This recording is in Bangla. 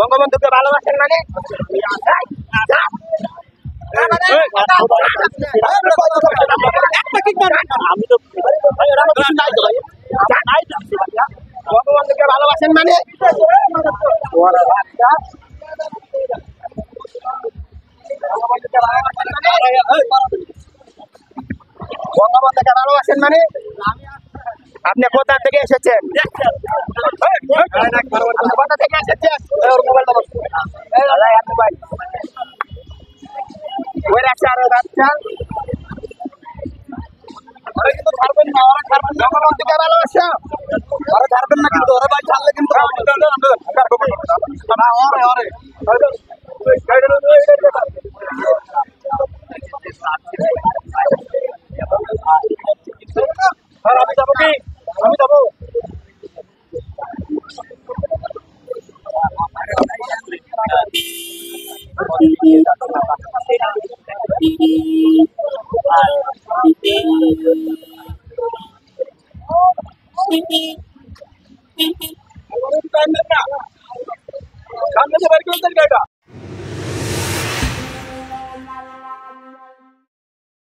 বঙ্গবন্ধুকে ভালোবাসেন মানে বঙ্গবন্ধুকে ভালোবাসেন মানে বঙ্গবন্ধুকে ভালোবাসেন মানে আপনি কোথা থেকে এসেছেন? কোথা থেকে এসেছেন? বঙ্গবন্ধুকে ভালোবাসা ওরা ছাড়বেন না, কিন্তু ওরা ভাই ছাড়লে কিন্তু আমি যাবো কি আমি যাবো সামনে